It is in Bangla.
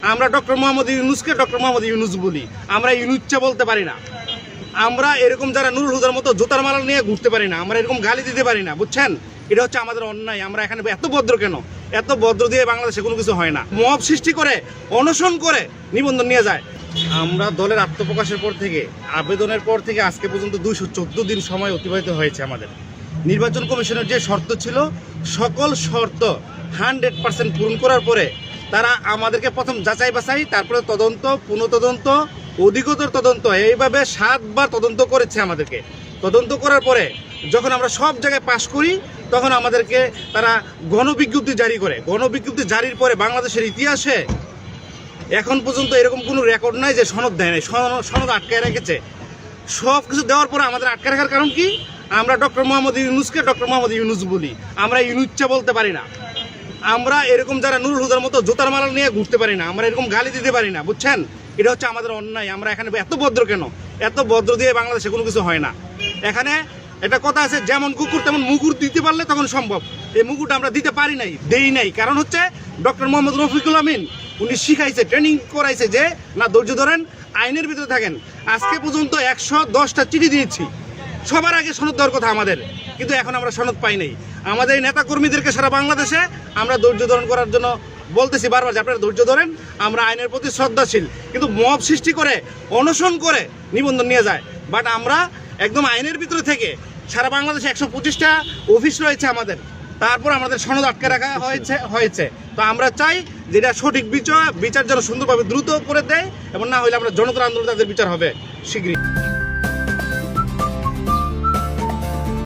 আমরা ডক্টর মোহাম্মদ ইউনূসকে ডক্টর মোহাম্মদ ইউনূস বলি, আমরা ইউনূসচা বলতে পারি না। আমরা এরকম যারা নুরুল হুদার মতো জুতার মালা নিয়ে ঘুরতে পারি না, আমরা এরকম গালি দিতে পারি না, বুঝছেন? এটা হচ্ছে আমাদের অন্যায়। আমরা এখানে এত ভদ্র কেন? এত ভদ্র দিয়ে বাংলাদেশে কোনো কিছু হয় না। মব সৃষ্টি করে, অনশন করে নিবন্ধন নিয়ে যায়। আমরা দলের আত্মপ্রকাশের পর থেকে, আবেদনের পর থেকে আজকে পর্যন্ত 214 দিন সময় অতিবাহিত হয়েছে আমাদের। নির্বাচন কমিশনের যে শর্ত ছিল, সকল শর্ত 100% পূরণ করার পরে তারা আমাদেরকে প্রথম যাচাই বাছাই, তারপরে তদন্ত, পুনঃতদন্ত, অধিকতর তদন্ত, এইভাবে 7 বার তদন্ত করেছে আমাদেরকে। তদন্ত করার পরে যখন আমরা সব জায়গায় পাশ করি, তখন আমাদেরকে তারা গণবিজ্ঞপ্তি জারি করে। গণবিজ্ঞপ্তি জারির পরে বাংলাদেশের ইতিহাসে এখন পর্যন্ত এরকম কোনো রেকর্ড নাই যে সনদ দেয় নাই, সনদ আটকায় রেখেছে। সব কিছু দেওয়ার পরে আমাদের আটকে রাখার কারণ কি? আমরা ডক্টর মোহাম্মদ ইউনূসকে ডক্টর মোহাম্মদ ইউনূস বলি, আমরা ইউনূসচা বলতে পারি না। আমরা এরকম যারা নুরুল হুদার মতো জুতার মালা নিয়ে ঘুরতে পারি না, আমরা এরকম গালি দিতে পারি না, বুঝছেন? এটা হচ্ছে আমাদের অন্যায়। আমরা এখানে এত ভদ্র কেন? এত ভদ্র দিয়ে বাংলাদেশে কোনো কিছু হয় না। এখানে একটা কথা আছে, যেমন কুকুর তেমন মুগুর দিতে পারলে তখন সম্ভব। এই মুগুরটা আমরা দিতে পারি নাই, দেই নাই। কারণ হচ্ছে ডক্টর মোহাম্মদ রফিকুল আমিন উনি শিখাইছে, ট্রেনিং করাইছে যে না, ধৈর্য ধরেন, আইনের ভিতরে থাকেন। আজকে পর্যন্ত 110টা চিঠি দিয়েছি। সবার আগে সনদ দেওয়ার কথা আমাদের, কিন্তু এখন আমরা সনদ পাই নাই। আমাদের এই নেতা কর্মীদেরকে সারা বাংলাদেশে আমরা ধৈর্য ধারণ করার জন্য বলতেছি বারবার যে আপনারা ধৈর্য ধরেন, আমরা আইনের প্রতি শ্রদ্ধাশীল। কিন্তু মব সৃষ্টি করে, অনশন করে নিবন্ধন নিয়ে যায়। বাট আমরা একদম আইনের ভিতরে থেকে, সারা বাংলাদেশে 125টা অফিস রয়েছে আমাদের, তারপর আমাদের সনদ আটকে রাখা হয়েছে। তো আমরা চাই যেটা সঠিক বিচার যেন সুন্দরভাবে দ্রুত করে দেয়, এবং না হলে আমরা জনতার আন্দোলনে তাদের বিচার হবে শীঘ্রই।